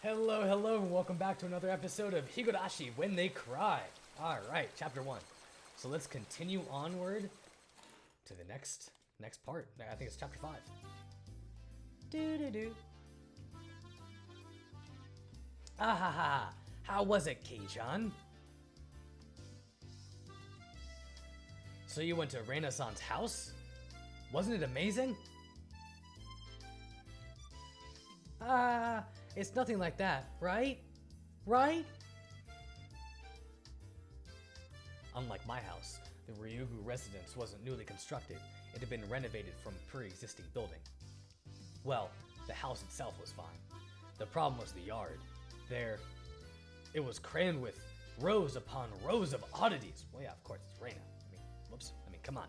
Hello, hello, and welcome back to another episode of Higurashi When They Cry. Alright, chapter 1. So let's continue onward to the next part. I think it's chapter 5. Doo-doo-doo. Ahaha, how was it, Kei-chan? So you went to Reina-san's house? Wasn't it amazing? It's nothing like that, right? Right? Unlike my house, the Ryugu residence wasn't newly constructed. It had been renovated from a pre-existing building. Well, the house itself was fine. The problem was the yard. It was crammed with rows upon rows of oddities. Well, yeah, of course, it's Reina. Come on.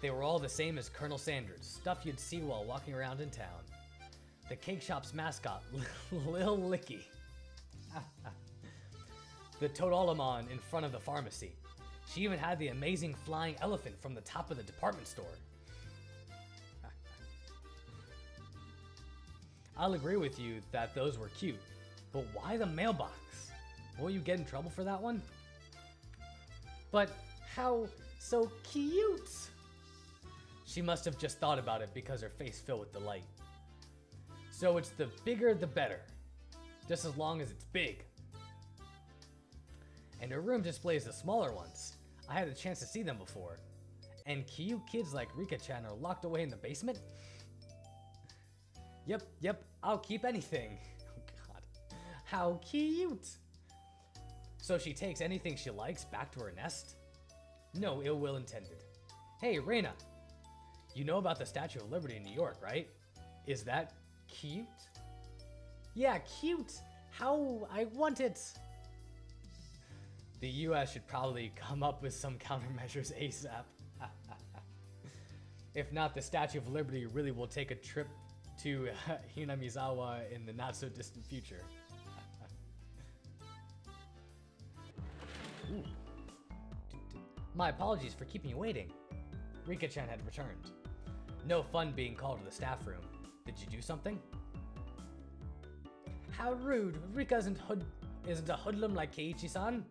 They were all the same as Colonel Sanders, stuff you'd see while walking around in town. The cake shop's mascot, Lil Licky. The Todolamon in front of the pharmacy. She even had the amazing flying elephant from the top of the department store. I'll agree with you that those were cute, but why the mailbox? Won't you get in trouble for that one? But how so cute? She must have just thought about it because her face filled with delight. So it's the bigger the better, just as long as it's big. And her room displays the smaller ones. I had a chance to see them before. And cute kids like Rika-chan are locked away in the basement? Yep, I'll keep anything. Oh god, how cute! So she takes anything she likes back to her nest? No ill will intended. Hey, Reina! You know about the Statue of Liberty in New York, right? Is that cute? Yeah, cute! How I want it! The US should probably come up with some countermeasures ASAP. If not, the Statue of Liberty really will take a trip to Hinamizawa in the not so distant future. Ooh. My apologies for keeping you waiting. Rika-chan had returned. No fun being called to the staff room. Did you do something? How rude! Rika isn't a hoodlum like Keiichi-san.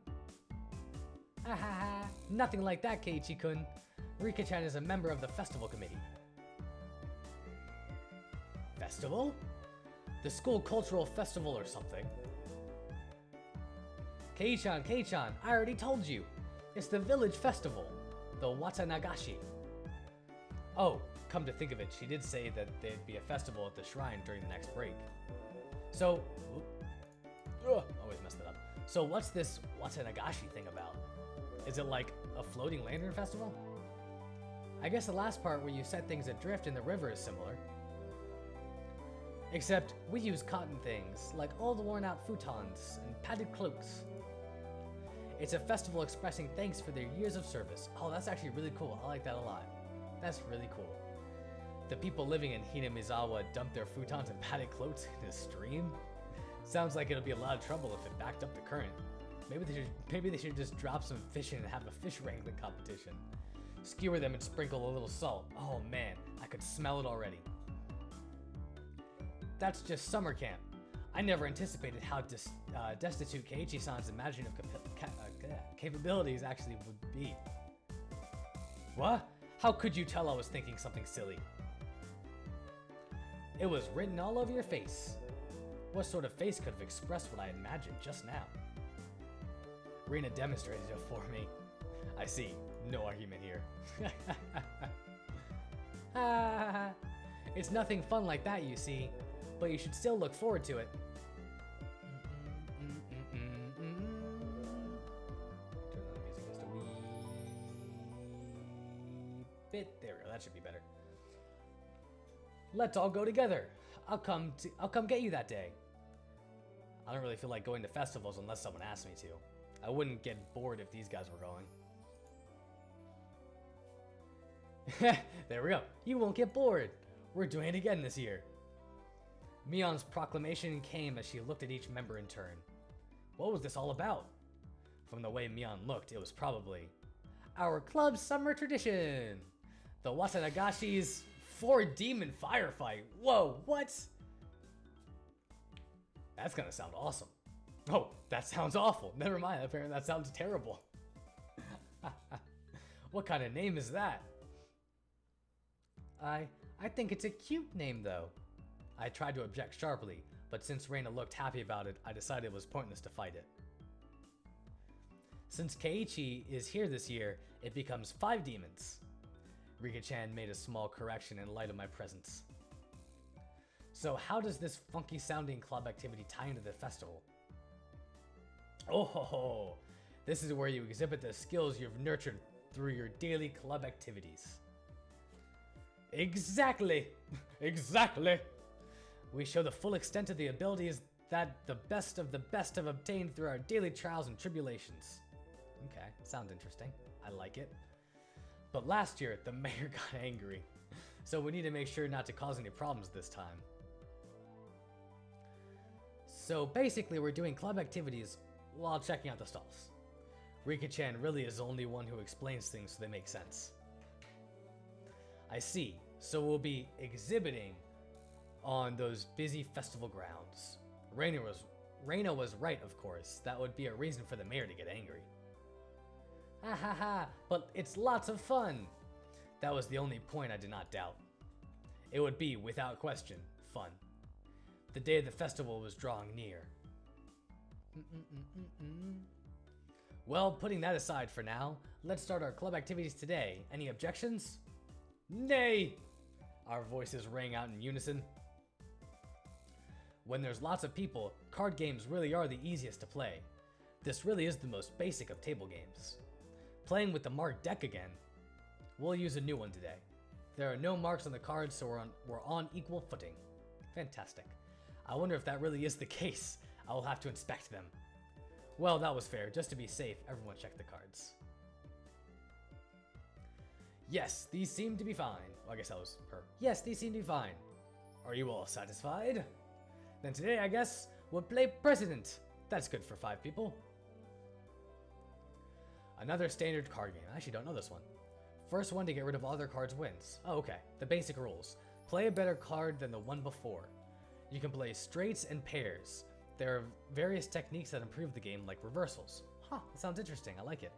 Nothing like that, Keiichi-kun. Rika-chan is a member of the festival committee. Festival? The school cultural festival or something. Kei-chan, I already told you. It's the village festival, the Watanagashi. Oh, come to think of it, she did say that there'd be a festival at the shrine during the next break. So, always messed it up. So what's this Watanagashi thing about? Is it like a floating lantern festival? I guess the last part where you set things adrift in the river is similar. Except we use cotton things, like old worn out futons and padded cloaks. It's a festival expressing thanks for their years of service. Oh, that's actually really cool. I like that a lot. That's really cool. The people living in Hinamizawa dumped their futons and padded cloaks in a stream? Sounds like it'll be a lot of trouble if it backed up the current. Maybe they should just drop some fish in and have a fish wrangling competition. Skewer them and sprinkle a little salt. Oh man, I could smell it already. That's just summer camp. I never anticipated how destitute Keiichi-san's imaginative capabilities actually would be. What? How could you tell I was thinking something silly? It was written all over your face. What sort of face could have expressed what I imagined just now? Rina demonstrated it for me. I see. No argument here. It's nothing fun like that, you see. But you should still look forward to it. Turn on the music just a wee bit. There we go. That should be better. Let's all go together. I'll come get you that day. I don't really feel like going to festivals unless someone asks me to. I wouldn't get bored if these guys were going. There we go. You won't get bored. We're doing it again this year. Mion's proclamation came as she looked at each member in turn. What was this all about? From the way Mion looked, it was probably our club's summer tradition. The Watanagashi's 4 demon firefight. Whoa, what? That's gonna sound awesome. Oh, that sounds awful. Never mind, apparently that sounds terrible. What kind of name is that? I think it's a cute name though. I tried to object sharply, but since Reina looked happy about it, I decided it was pointless to fight it. Since Keiichi is here this year, it becomes 5 demons. Rika-chan made a small correction in light of my presence. So how does this funky sounding club activity tie into the festival? Oh ho ho! This is where you exhibit the skills you've nurtured through your daily club activities. Exactly! Exactly! We show the full extent of the abilities that the best have obtained through our daily trials and tribulations. Okay, sounds interesting. I like it. But last year, the mayor got angry, so we need to make sure not to cause any problems this time. So basically, we're doing club activities while checking out the stalls. Rika-chan really is the only one who explains things so they make sense. I see, so we'll be exhibiting on those busy festival grounds. Reina was right, of course. That would be a reason for the mayor to get angry. Ha ha ha, but it's lots of fun. That was the only point I did not doubt. It would be, without question, fun. The day of the festival was drawing near. Well, putting that aside for now, let's start our club activities today. Any objections? Nay! Our voices rang out in unison. When there's lots of people, card games really are the easiest to play. This really is the most basic of table games. Playing with the marked deck again. We'll use a new one today. There are no marks on the cards, so we're on equal footing. Fantastic. I wonder if that really is the case. I will have to inspect them. Well, that was fair. Just to be safe, everyone check the cards. Yes, these seem to be fine. Well, I guess that was her. Yes, these seem to be fine. Are you all satisfied? Then today, I guess, we'll play President. That's good for 5 people. Another standard card game. I actually don't know this one. First one to get rid of all their cards wins. Oh, okay. The basic rules. Play a better card than the one before. You can play straights and pairs. There are various techniques that improve the game, like reversals. Huh, that sounds interesting. I like it.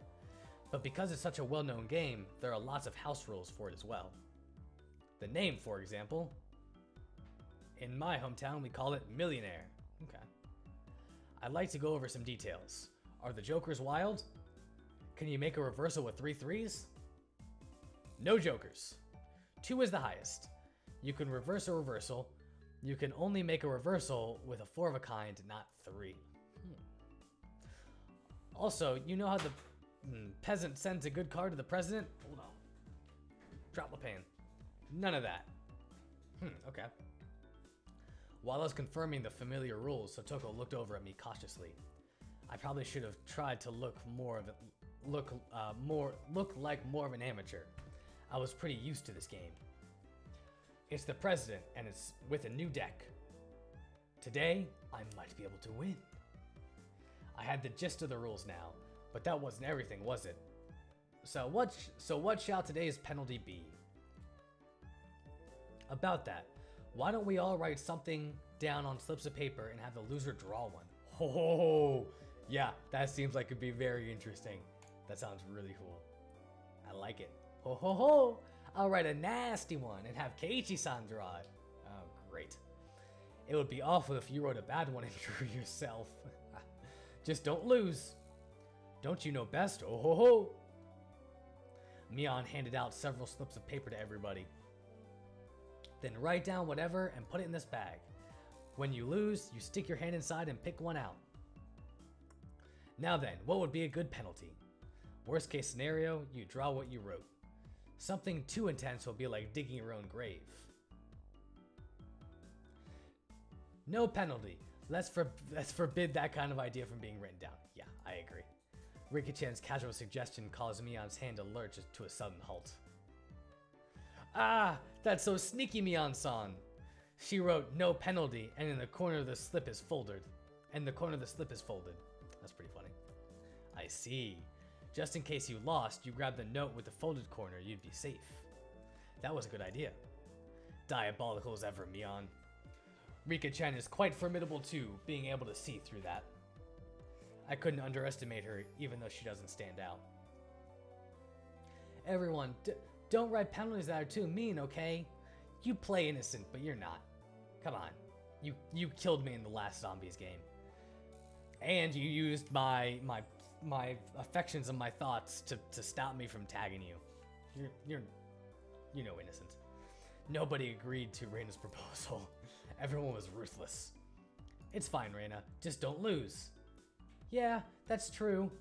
But because it's such a well-known game, there are lots of house rules for it as well. The name, for example. In my hometown, we call it Millionaire. Okay. I'd like to go over some details. Are the jokers wild? Can you make a reversal with 3 threes? No jokers. 2 is the highest. You can reverse a reversal. You can only make a reversal with a 4 of a kind, not 3. Also, you know how the peasant sends a good card to the president? Hold on. Drop the pan. None of that. Okay. While I was confirming the familiar rules, Sotoko looked over at me cautiously. I probably should have tried to look like more of an amateur. I was pretty used to this game. It's the president, and it's with a new deck. Today, I might be able to win. I had the gist of the rules now, but that wasn't everything, was it? So what shall today's penalty be? About that, why don't we all write something down on slips of paper and have the loser draw one? Oh, yeah, that seems like it'd be very interesting. That sounds really cool. I like it. Ho ho ho! I'll write a nasty one and have Keiichi-san draw it. Oh, great. It would be awful if you wrote a bad one and drew yourself. Just don't lose. Don't you know best? Oh ho ho! Mion handed out several slips of paper to everybody. Then write down whatever and put it in this bag. When you lose, you stick your hand inside and pick one out. Now then, what would be a good penalty? Worst case scenario, you draw what you wrote. Something too intense will be like digging your own grave. No penalty. Let's forbid that kind of idea from being written down. Yeah, I agree. Rika-chan's casual suggestion caused Mion's hand to lurch to a sudden halt. Ah, that's so sneaky, Mion-san. She wrote no penalty, and in the corner of the slip is folded. That's pretty funny. I see. Just in case you lost, you grab the note with the folded corner, you'd be safe. That was a good idea. Diabolical as ever, Mion. Rika-chan is quite formidable too, being able to see through that. I couldn't underestimate her, even though she doesn't stand out. Everyone, don't write penalties that are too mean, okay? You play innocent, but you're not. Come on. You killed me in the last Zombies game. And you used my affections and my thoughts to stop me from tagging you. You're innocent. Nobody agreed to Reina's proposal. Everyone was ruthless. It's fine, Reina. Just don't lose. Yeah, that's true.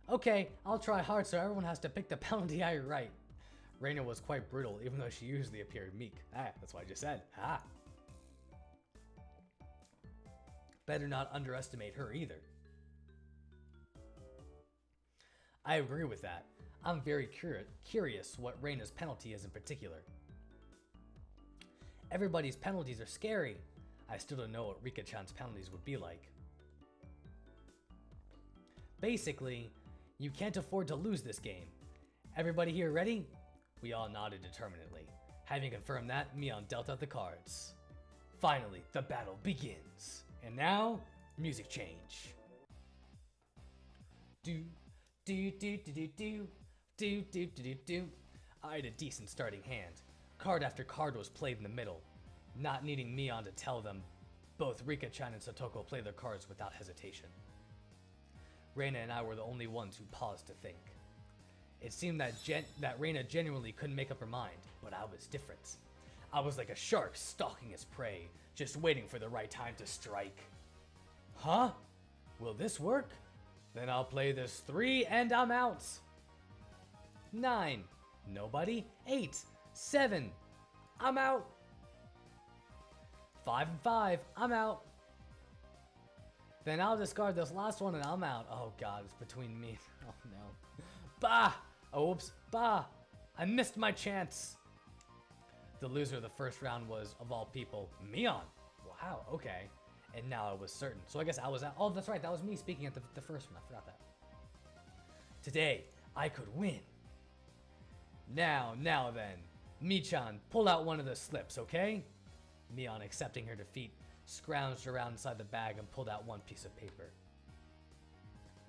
Okay, I'll try hard so everyone has to pick the penalty I write. Reina was quite brutal, even though she usually appeared meek. That's what I just said. Better not underestimate her either. I agree with that. I'm very curious what Reina's penalty is in particular. Everybody's penalties are scary. I still don't know what Rika-chan's penalties would be like. Basically, you can't afford to lose this game. Everybody here ready? We all nodded determinedly. Having confirmed that, Mion dealt out the cards. Finally, the battle begins. And now, music change. Do, do, do, do, do, do, do, do, do, do, do. I had a decent starting hand. Card after card was played in the middle. Not needing Mion to tell them, both Rika-chan and Satoko played their cards without hesitation. Reina and I were the only ones who paused to think. It seemed that Reina genuinely couldn't make up her mind, but I was different. I was like a shark stalking its prey, just waiting for the right time to strike. Huh? Will this work? Then I'll play this 3 and I'm out. 9. Nobody. 8. 7. I'm out. 5 and 5. I'm out. Then I'll discard this last one and I'm out. Oh god, it's between me. Oh no. Bah! Oh, oops. Bah! I missed my chance. The loser of the first round was, of all people, Mion. Wow, okay. And now I was certain. So I guess I was out. Oh, that's right. That was me speaking at the first one. I forgot that. Today, I could win. Now then. Mi-chan, pull out one of the slips, okay? Mion, accepting her defeat, scrounged around inside the bag and pulled out one piece of paper.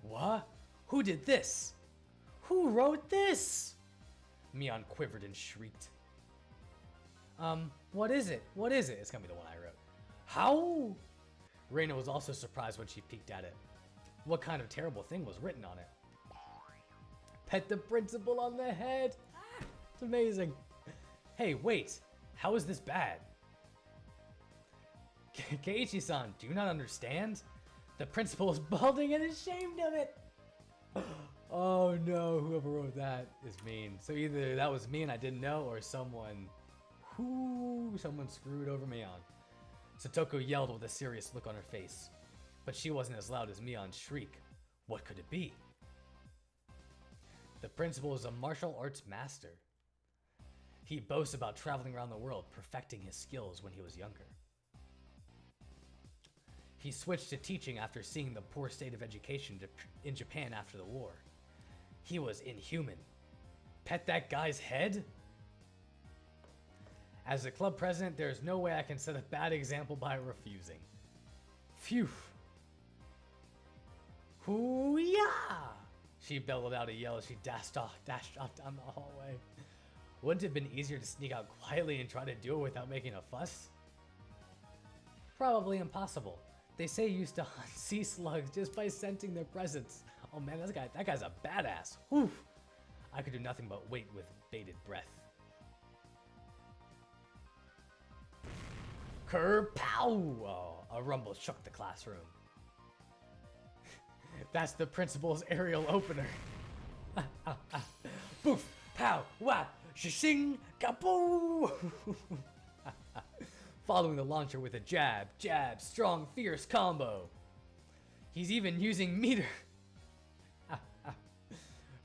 What? Who did this? Who wrote this? Mion quivered and shrieked. What is it? What is it? It's gonna be the one I wrote. How? Reina was also surprised when she peeked at it. What kind of terrible thing was written on it? Pet the principal on the head. It's amazing. Hey, wait. How is this bad? Keiichi-san, do you not understand? The principal is balding and ashamed of it. Oh no, whoever wrote that is mean. So either that was me and I didn't know, or someone screwed over Mion. Satoko yelled with a serious look on her face, but she wasn't as loud as Mion's shriek. What could it be? The principal is a martial arts master. He boasts about traveling around the world, perfecting his skills when he was younger. He switched to teaching after seeing the poor state of education in Japan after the war. He was inhuman. Pet that guy's head? As the club president, there's no way I can set a bad example by refusing. Phew. Hoo-yah! She bellowed out a yell as she dashed off down the hallway. Wouldn't it have been easier to sneak out quietly and try to do it without making a fuss? Probably impossible. They say you used to hunt sea slugs just by scenting their presence. Oh man, that guy's a badass. Whew. I could do nothing but wait with bated breath. Kerpow! Oh, a rumble shook the classroom. That's the principal's aerial opener. Boof! Pow! Whap! Shishing! Kapoo! Following the launcher with a jab, strong, fierce combo. He's even using meter.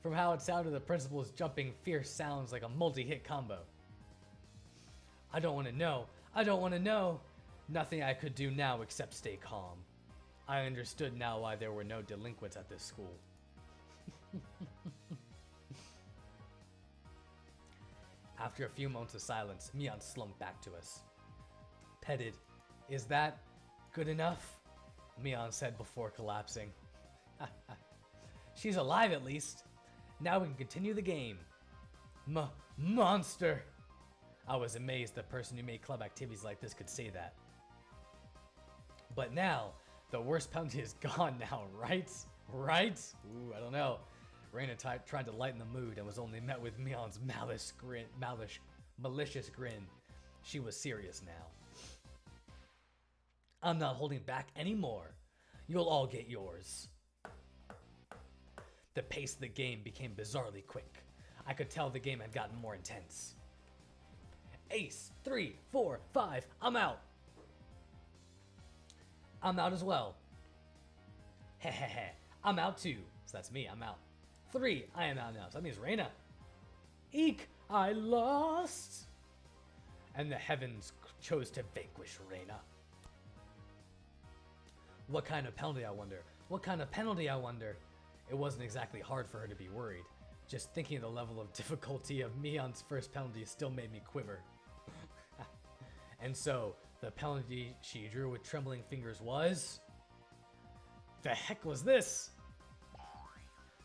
From how it sounded, the principal's jumping fierce sounds like a multi-hit combo. I don't want to know. I don't want to know. Nothing I could do now except stay calm. I understood now why there were no delinquents at this school. After a few moments of silence, Mion slumped back to us. Petted. Is that good enough? Mion said before collapsing. She's alive at least. Now we can continue the game. Monster! I was amazed the person who made club activities like this could say that. But now, the worst penalty is gone now, right? Right? Ooh, I don't know. Reina tried to lighten the mood and was only met with Mion's malicious grin. She was serious now. I'm not holding back anymore. You'll all get yours. The pace of the game became bizarrely quick. I could tell the game had gotten more intense. Ace, 3, 4, 5, I'm out. I'm out as well. Hehehe, I'm out too. So that's me, I'm out. 3, I am out now. So that means Reina. Eek, I lost. And the heavens chose to vanquish Reina. What kind of penalty, I wonder? What kind of penalty, I wonder? It wasn't exactly hard for her to be worried. Just thinking of the level of difficulty of Mion's first penalty still made me quiver. And so, the penalty she drew with trembling fingers was... The heck was this?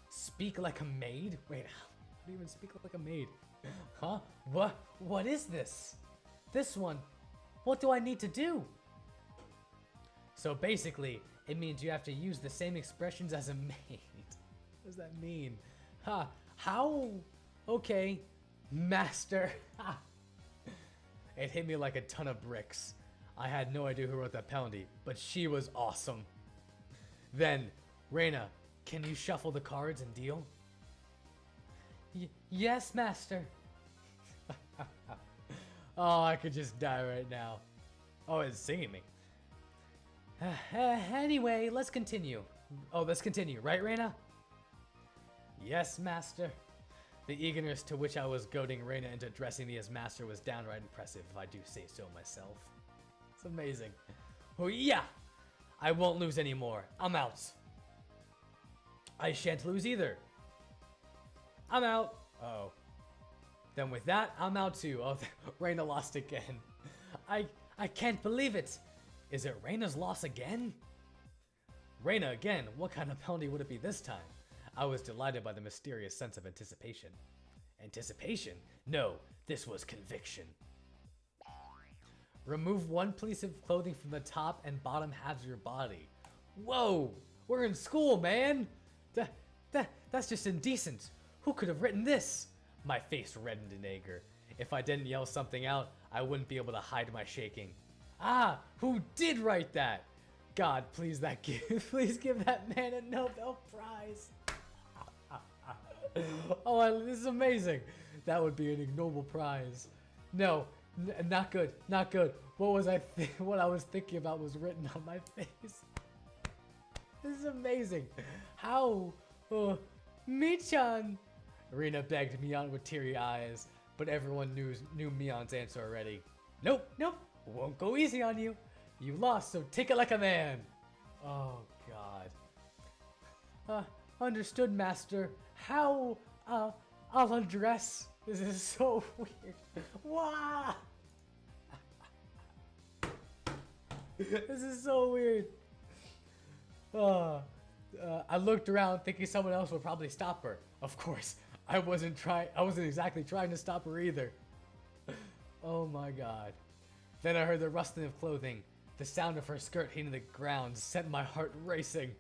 Speak like a maid? Wait, how do you even speak like a maid? Huh? What is this? This one. What do I need to do? So basically, it means you have to use the same expressions as a maid. What does that mean? Ha! How? Okay, master. Ha! It hit me like a ton of bricks. I had no idea who wrote that penalty, but she was awesome. Then, Reina, can you shuffle the cards and deal? Yes, master. Oh, I could just die right now. Oh, it's singing me. Anyway, let's continue. Oh, let's continue, right, Reina? Yes, master. The eagerness to which I was goading Reina into addressing me as master was downright impressive, if I do say so myself. It's amazing. Oh yeah! I won't lose anymore. I'm out. I shan't lose either. I'm out. Uh-oh. Then with that, I'm out too. Oh, Reina lost again. I can't believe it. Is it Reina's loss again? Reina again? What kind of penalty would it be this time? I was delighted by the mysterious sense of anticipation. Anticipation? No, this was conviction. Remove one piece of clothing from the top and bottom halves of your body. Whoa! We're in school, man! That's just indecent. Who could have written this? My face reddened in anger. If I didn't yell something out, I wouldn't be able to hide my shaking. Ah! Who did write that? God, please please give that man a Nobel Prize. Oh, this is amazing. That would be an ignoble prize. No, not good, not good. What I was thinking about was written on my face. This is amazing. How? Michan! Reina begged Mion with teary eyes, but everyone knew Mion's answer already. Nope, won't go easy on you. You lost, so take it like a man. Oh, God. Understood, master. How, I'll undress. This is so weird. Wow. This is so weird. I looked around thinking someone else would probably stop her. Of course, I wasn't exactly trying to stop her either. Oh my God. Then I heard the rustling of clothing. The sound of her skirt hitting the ground sent my heart racing.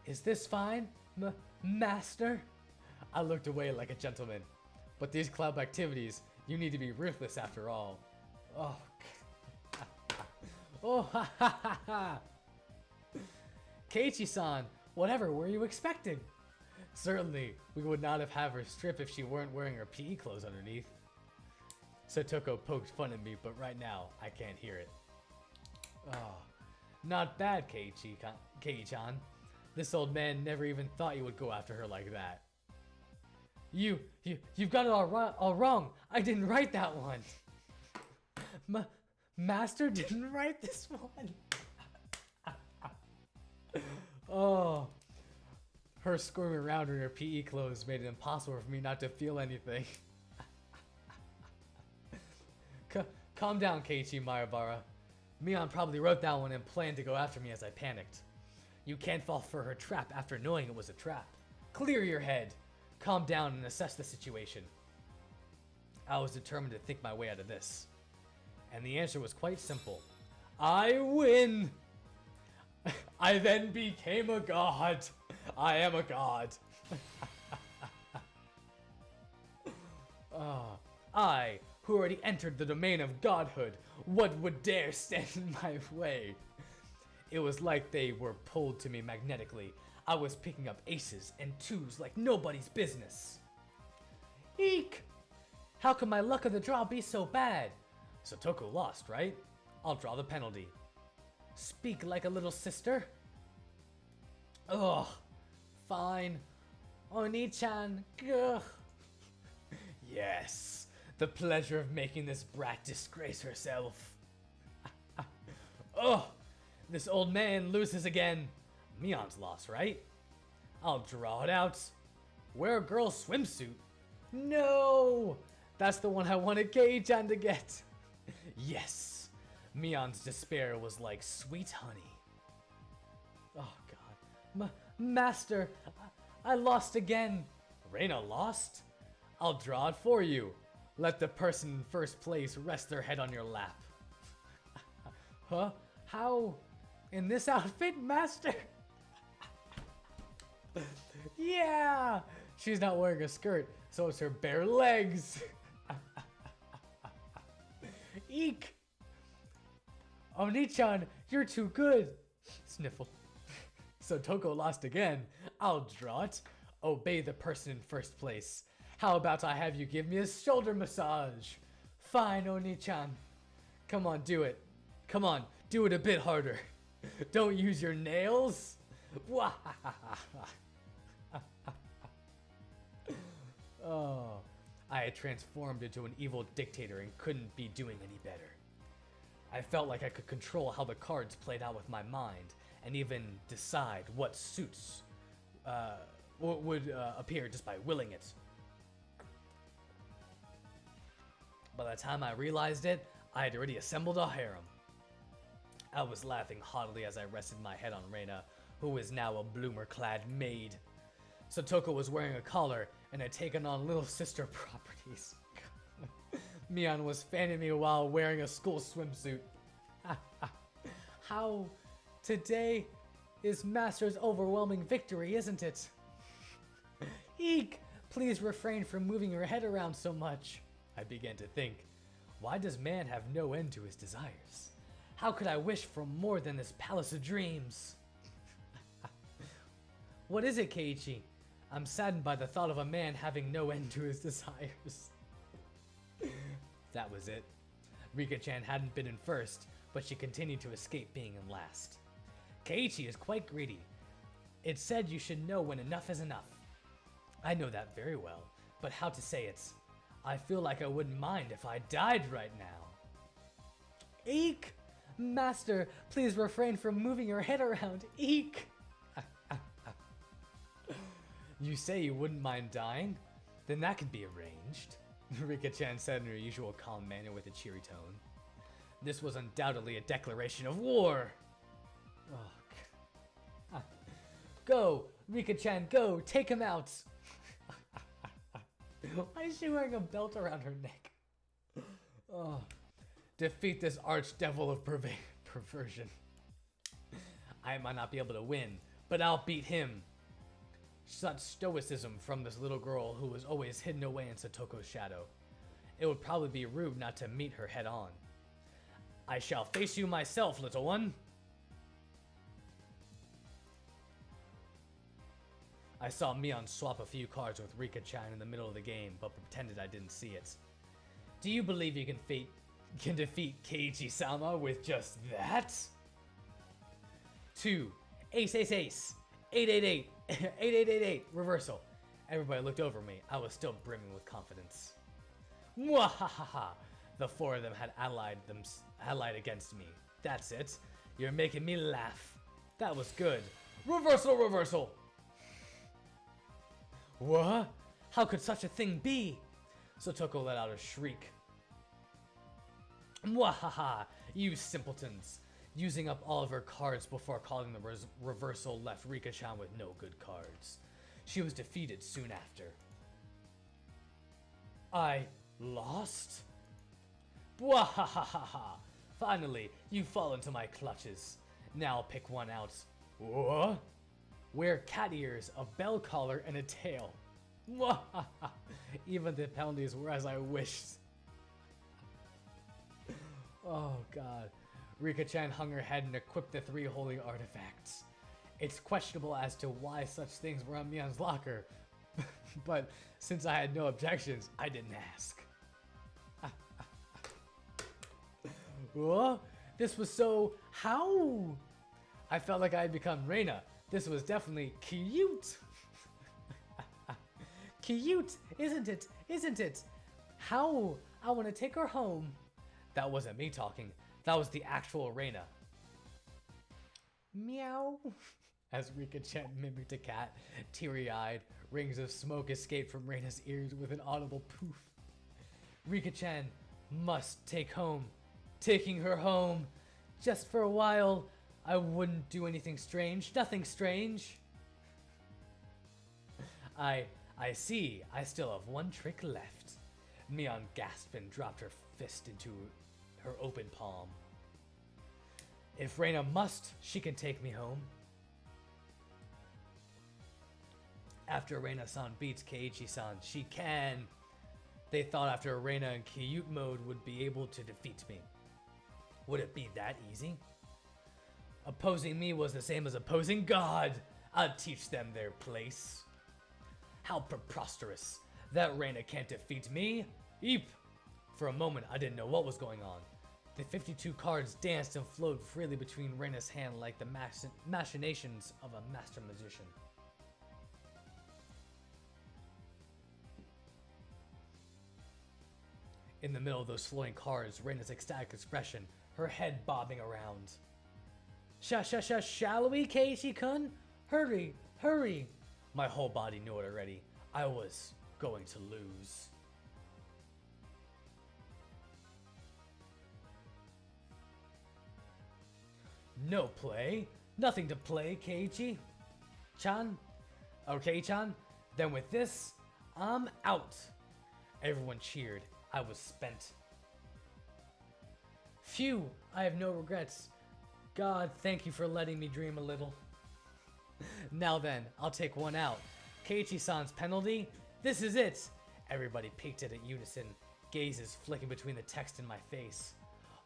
Is this fine, master? I looked away like a gentleman. But these club activities, you need to be ruthless after all. Oh, oh, ha ha ha ha. Keiichi-san, whatever were you expecting? Certainly, we would not have her strip if she weren't wearing her PE clothes underneath. Satoko poked fun at me, but right now, I can't hear it. Oh, not bad, Keiichi-chan. This old man never even thought you would go after her like that. You've got it all wrong. I didn't write that one. Master didn't write this one. Oh, her squirming around in her PE clothes made it impossible for me not to feel anything. Calm down, Keiichi Maebara. Mion probably wrote that one and planned to go after me as I panicked. You can't fall for her trap after knowing it was a trap. Clear your head. Calm down and assess the situation. I was determined to think my way out of this. And the answer was quite simple. I win! I then became a god. I am a god. I, who already entered the domain of godhood, what would dare stand in my way? It was like they were pulled to me magnetically. I was picking up aces and twos like nobody's business. Eek! How could my luck of the draw be so bad? Satoko lost, right? I'll draw the penalty. Speak like a little sister. Ugh. Fine. Oni-chan. Ugh. Yes. The pleasure of making this brat disgrace herself. Ugh. This old man loses again. Mion's lost, right? I'll draw it out. Wear a girl's swimsuit. No! That's the one I wanted Kei-chan to get. Yes. Mion's despair was like sweet honey. Oh god. Master, I lost again. Reina lost? I'll draw it for you. Let the person in first place rest their head on your lap. Huh? How? In this outfit, Master? Yeah! She's not wearing a skirt, so it's her bare legs. Eek! Oni-chan, you're too good. Sniffle. So Toko lost again. I'll draw it. Obey the person in first place. How about I have you give me a shoulder massage? Fine, Oni-chan. Come on, do it. Come on, do it a bit harder. Don't use your nails. Oh, I had transformed into an evil dictator and couldn't be doing any better. I felt like I could control how the cards played out with my mind and even decide what suits would appear just by willing it. By the time I realized it, I had already assembled a harem. I was laughing haughtily as I rested my head on Reina, who is now a bloomer-clad maid. Satoko was wearing a collar and had taken on little sister properties. Mion was fanning me while wearing a school swimsuit. How today is Master's overwhelming victory, isn't it? Eek! Please refrain from moving your head around so much. I began to think, why does man have no end to his desires? How could I wish for more than this palace of dreams? What is it, Keiichi? I'm saddened by the thought of a man having no end to his desires. That was it. Rika-chan hadn't been in first, but she continued to escape being in last. Keiichi is quite greedy. It said you should know when enough is enough. I know that very well, but how to say it? I feel like I wouldn't mind if I died right now. Eek! Master, please refrain from moving your head around. Eek! You say you wouldn't mind dying? Then that could be arranged. Rika-chan said in her usual calm manner with a cheery tone. This was undoubtedly a declaration of war. Oh. Go! Rika-chan, go! Take him out! Why is she wearing a belt around her neck? Oh. Defeat this archdevil of perversion. I might not be able to win, but I'll beat him. Such stoicism from this little girl who was always hidden away in Satoko's shadow. It would probably be rude not to meet her head on. I shall face you myself, little one. I saw Mion swap a few cards with Rika-chan in the middle of the game, but pretended I didn't see it. Do you believe you can defeat Keiichi-sama with just that? 2. Ace, ace, ace. 888. 8888. Reversal. Everybody looked over me. I was still brimming with confidence. Mwahaha. The four of them had allied against me. That's it. You're making me laugh. That was good. Reversal, reversal. What? How could such a thing be? Satoko let out a shriek. Mwahaha, you simpletons. Using up all of her cards before calling the reversal left Rika-chan with no good cards. She was defeated soon after. I lost? Bwahahaha! Finally, you fall into my clutches. Now pick one out. What? Wear cat ears, a bell collar, and a tail. Mwahaha! Even the penalties were as I wished. Oh god. Rika-chan hung her head and equipped the 3 holy artifacts. It's questionable as to why such things were on Mion's locker, but since I had no objections, I didn't ask. What? This was so... how? I felt like I had become Reina. This was definitely cute. Cute, isn't it? Isn't it? How? I want to take her home. That wasn't me talking. That was the actual Reina. Meow. As Rika-chan mimicked a cat, teary-eyed, rings of smoke escaped from Reina's ears with an audible poof. Rika-chan must take home. Taking her home. Just for a while. I wouldn't do anything strange. Nothing strange. I see. I still have one trick left. Mion gasped and dropped her fist into her open palm. If Reina must, she can take me home. After Reina-san beats Keiichi-san, she can. They thought after Reina in Kyute mode would be able to defeat me. Would it be that easy? Opposing me was the same as opposing God. I'd teach them their place. How preposterous. That Reina can't defeat me. Eep. For a moment, I didn't know what was going on. The 52 cards danced and flowed freely between Reina's hand like the machinations of a master magician. In the middle of those flowing cards, Reina's ecstatic expression, her head bobbing around. Shall we, Keiichi-kun? Hurry, hurry! My whole body knew it already. I was going to lose. No play? Nothing to play, Keiichi-chan? Okay, Chan? Then with this, I'm out. Everyone cheered. I was spent. Phew, I have no regrets. God, thank you for letting me dream a little. Now then, I'll take one out. Keiichi-san's penalty? This is it! Everybody peeked at it unison, gazes flicking between the text and my face.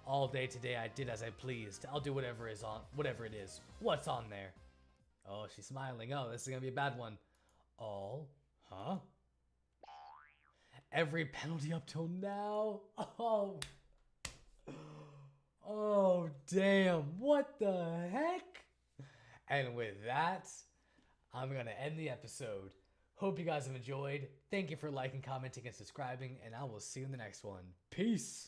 All day today I did as I pleased. I'll do whatever it is. What's on there? Oh, she's smiling. Oh, this is gonna be a bad one. All? Huh? Every penalty up till now? Oh. Oh, damn. What the heck? And with that, I'm going to end the episode. Hope you guys have enjoyed. Thank you for liking, commenting, and subscribing, and I will see you in the next one. Peace.